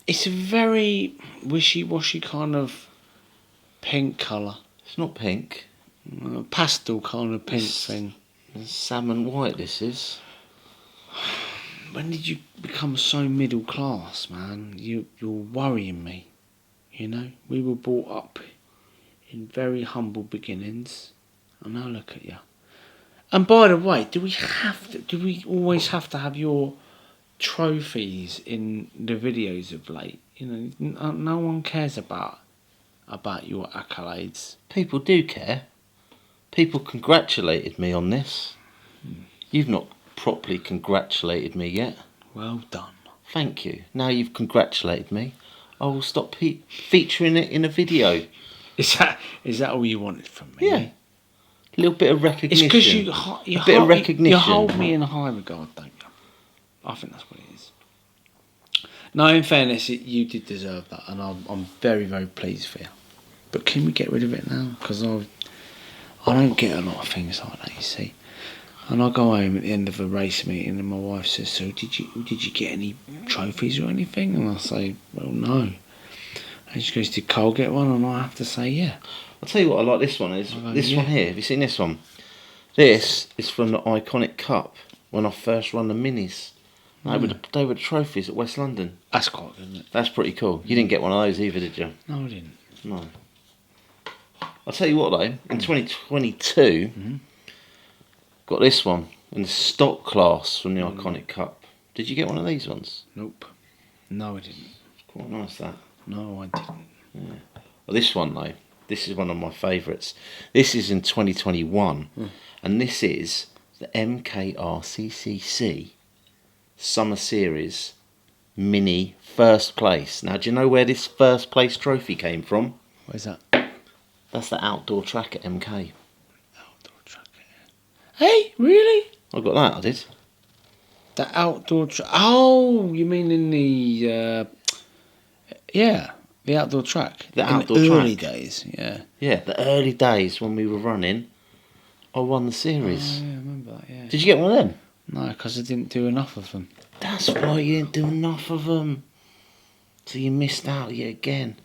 It's a very wishy-washy kind of pink colour. It's not pink. Pastel kind of pink thing. It's salmon white, this is. When did you become so middle class, man? You're worrying me. You know, we were brought up in very humble beginnings, and now look at you. And by the way, do we always have to have your trophies in the videos of late? You know, no one cares about your accolades. People do care. People congratulated me on this. You've not properly congratulated me yet. Well done. Thank you. Now you've congratulated me, I will stop featuring it in a video. Is that all you wanted from me? Yeah. A little bit of recognition. It's because you hold me in high regard, don't you? I think that's what it is. No, in fairness, you did deserve that, and I'm very, very pleased for you. But can we get rid of it now? Because I don't get a lot of things like that, you see. And I go home at the end of a race meeting, and my wife says, "So did you get any trophies or anything?" And I say, "Well, no." And she goes, "Did Carl get one?" And I have to say, "Yeah." I'll tell you what I like this one is. Go, this yeah. one here. Have you seen this one? This is from the Iconic Cup when I first run the minis. They were the trophies at West London. That's quite good, isn't it? That's pretty cool. You didn't get one of those either, did you? No, I didn't. No. I'll tell you what though, in 2022, got this one in the stock class from the Iconic Cup. Did you get one of these ones? Nope. No, I didn't. It's quite nice that. No, I didn't. Yeah. Well, this one though, this is one of my favourites. This is in 2021, and this is the MKRCCC Summer Series Mini First Place. Now, do you know where this first place trophy came from? Where's that? That's the outdoor track at MK. Outdoor track. Hey, really? I got that, I did. The outdoor track. Oh, you mean in the the outdoor track. The in outdoor the track. early days, yeah. Yeah, the early days when we were running, I won the series. Oh, yeah, I remember that, yeah. Did you get one of them? No, because I didn't do enough of them. That's why you didn't do enough of them. So you missed out yet again.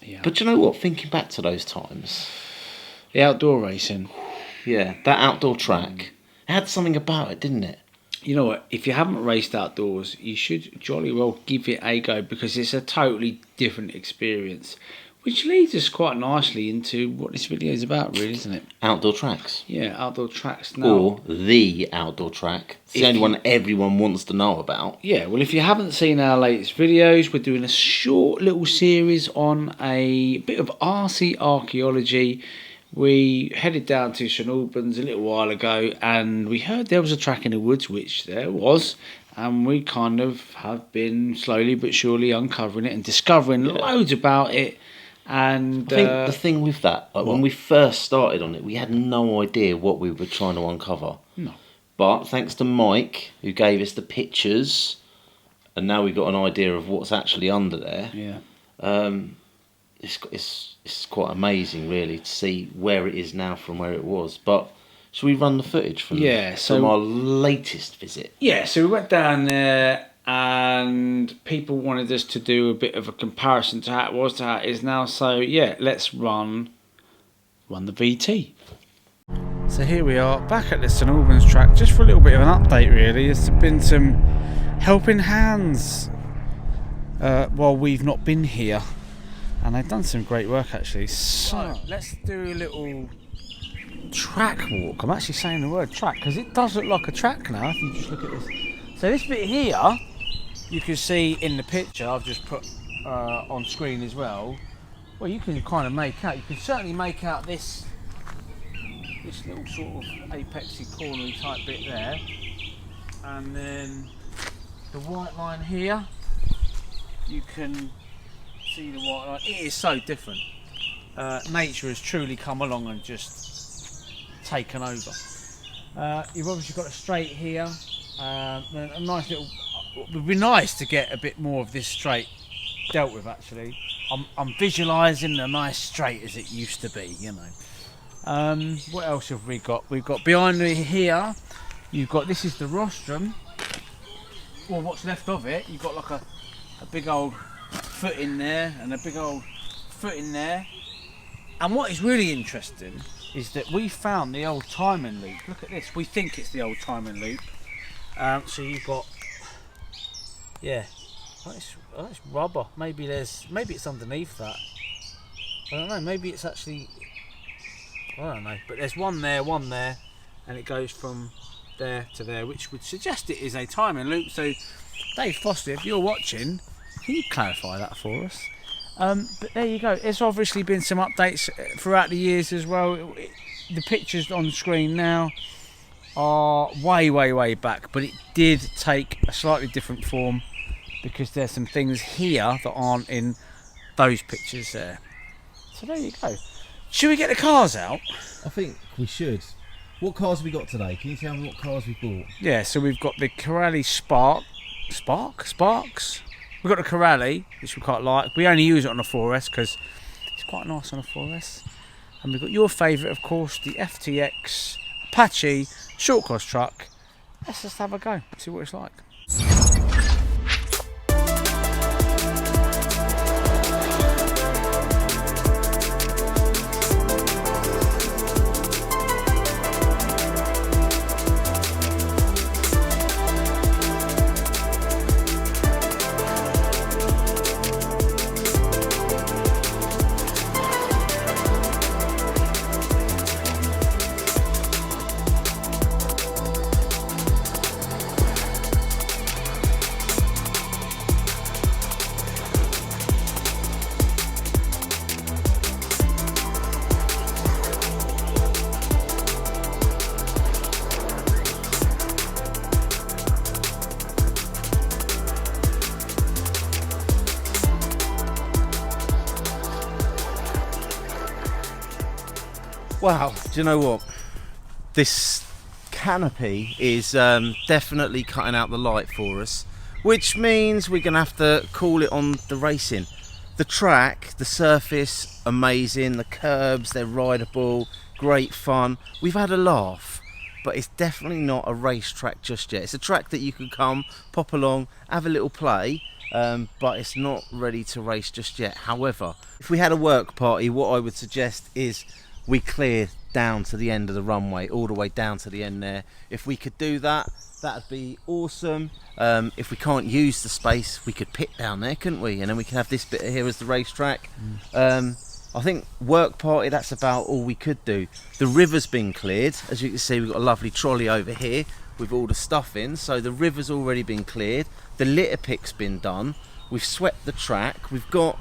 Yeah. But you know what? Thinking back to those times. The outdoor racing. Yeah, that outdoor track. It had something about it, didn't it? You know what? If you haven't raced outdoors, you should jolly well give it a go because it's a totally different experience. Which leads us quite nicely into what this video is about, really, isn't it? Outdoor tracks. Yeah, outdoor tracks. Now, Or the outdoor track. It's the only one everyone wants to know about. yeah, well, if you haven't seen our latest videos, we're doing a short little series on a bit of RC archaeology. We headed down to St Albans a little while ago and we heard there was a track in the woods, which there was, and we kind of have been slowly but surely uncovering it and discovering loads about it. And I think the thing with that, like when we first started on it, we had no idea what we were trying to uncover. No. But thanks to Mike, who gave us the pictures, and now we've got an idea of what's actually under there. Yeah. It's quite amazing, really, to see where it is now from where it was. But shall we run the footage from our latest visit? Yeah, so we went down there and people wanted us to do a bit of a comparison to how it was to how it is now. So yeah, let's run the VT. So here we are back at the St Albans track, just for a little bit of an update really. There's been some helping hands while we've not been here, and they've done some great work actually. So let's do a little track walk. I'm actually saying the word track because it does look like a track now if you just look at this. So this bit here, you can see in the picture I've just put on screen as well. Well, you can kind of make out, you can certainly make out this little sort of apexy cornery type bit there. And then the white line here, you can see the white line. It is so different. Nature has truly come along and just taken over. You've obviously got a straight here. A nice little. It would be nice to get a bit more of this straight dealt with. Actually, I'm visualising a nice straight as it used to be. You know. What else have we got? We've got behind me here. You've got, this is the rostrum. Well, what's left of it. You've got like a a big old foot in there and a big old foot in there. And what is really interesting is that we found the old timing loop. Look at this. We think it's the old timing loop. So you've got, yeah, it's rubber. Maybe it's underneath that. I don't know. Maybe it's actually, I don't know. But there's one there, and it goes from there to there, which would suggest it is a timing loop. So, Dave Foster, if you're watching, can you clarify that for us? But there you go. There's obviously been some updates throughout the years as well. The pictures on screen now are way back, but it did take a slightly different form because there's some things here that aren't in those pictures there. So there you go. Should we get the cars out? I think we should. What cars have we got today? Can you tell me what cars we bought? Yeah, so we've got the Corelli Sparks. We've got the Corelli, which we quite like. We only use it on the 4S because it's quite nice on the 4S. And we've got your favourite, of course, the FTX Apache short course truck. Let's just have a go, see what it's like. Wow, do you know what? This canopy is definitely cutting out the light for us, which means we're going to have to call it on the racing. The track, the surface, amazing. The curbs, they're rideable, great fun. We've had a laugh, but it's definitely not a race track just yet. It's a track that you can come, pop along, have a little play, but it's not ready to race just yet. However, if we had a work party, what I would suggest is we clear down to the end of the runway, all the way down to the end there. If we could do that, that'd be awesome. If we can't use the space, we could pit down there, couldn't we? And then we can have this bit here as the racetrack. I think work party, that's about all we could do. The river's been cleared. As you can see, we've got a lovely trolley over here with all the stuff in. So the river's already been cleared. The litter pick's been done. We've swept the track. We've got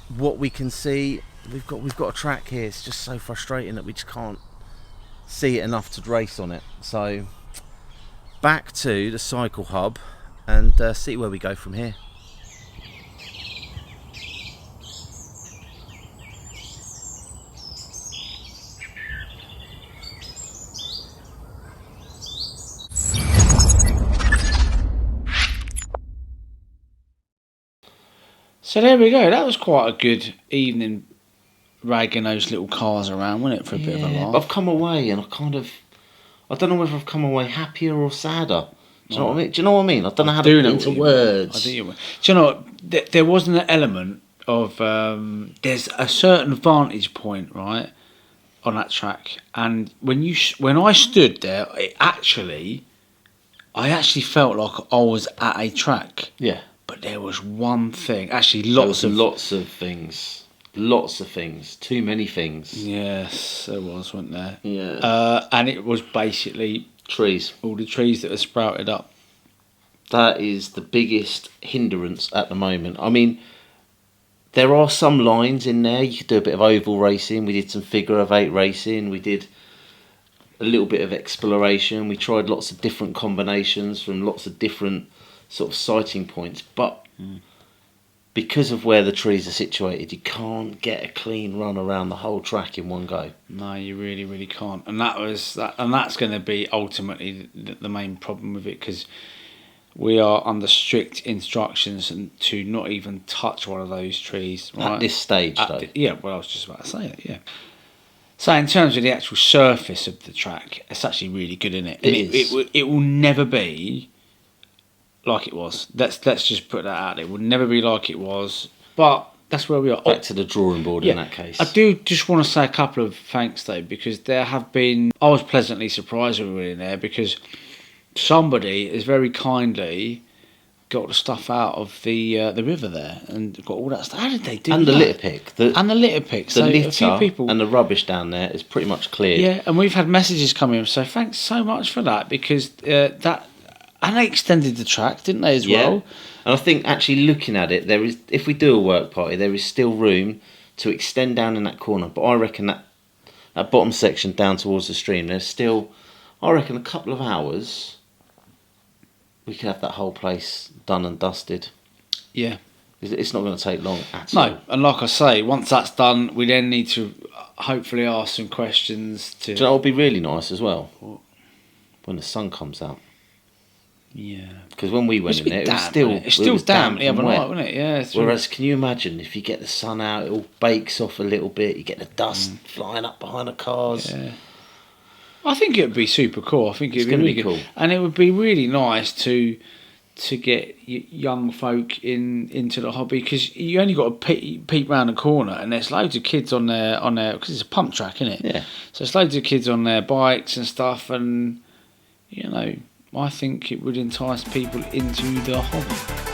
what we can see. We've got a track here. It's just so frustrating that we just can't see it enough to race on it. So back to the cycle hub and see where we go from here. So there we go. That was quite a good evening, ragging those little cars around, wasn't it, for a bit of a laugh? I've come away and I don't know whether I've come away happier or sadder. Do you know what I mean? Do you know what I mean? I don't know how to put it into words. I do you mean. Do you know what? There wasn't an element of there's a certain vantage point, right, on that track, and when I stood there, I actually felt like I was at a track. Yeah. But there was one thing, actually lots of things. Too many things. Yes, there was, wasn't there? Yeah. And it was basically trees. All the trees that were sprouted up. That is the biggest hindrance at the moment. I mean, there are some lines in there. You could do a bit of oval racing. We did some figure of 8 racing. We did a little bit of exploration. We tried lots of different combinations from lots of different sort of sighting points, but because of where the trees are situated, you can't get a clean run around the whole track in one go. No, you really can't, and that's going to be ultimately the main problem with it, because we are under strict instructions to not even touch one of those trees right? At this stage, though. Yeah, well, I was just about to say that. Yeah. So in terms of the actual surface of the track, it's actually really good, isn't it? It is. It will never be like it was. Let's just put that out there. It will never be like it was. But that's where we are. Back to the drawing board in that case. I do just want to say a couple of thanks though, because there have been. I was pleasantly surprised when we were in there because somebody has very kindly got the stuff out of the river there and got all that stuff. How did they do and that? the litter pick. And the litter pick. The So litter a few people, and the rubbish down there is pretty much cleared. yeah, and we've had messages come in. So thanks so much for that because that. And they extended the track, didn't they, as well? And I think actually looking at it, there is, if we do a work party, there is still room to extend down in that corner. But I reckon that bottom section down towards the stream, there's still, I reckon, a couple of hours, we could have that whole place done and dusted. Yeah. It's not going to take long at all. No, and like I say, once that's done, we then need to hopefully ask some questions to... Do you know what would be really nice as well? What? When the sun comes out. Yeah. Because when we went in there, it was still damp the other and wet. night, wasn't it? Yeah. Whereas, can you imagine if you get the sun out, it all bakes off a little bit, you get the dust flying up behind the cars. Yeah. I think it would be super cool. I think it'd be really cool. good. And it would be really nice to get young folk into the hobby because you only got to peep round the corner and there's loads of kids on there because it's a pump track, isn't it? Yeah. So there's loads of kids on their bikes and stuff, and you know, I think it would entice people into the hobby.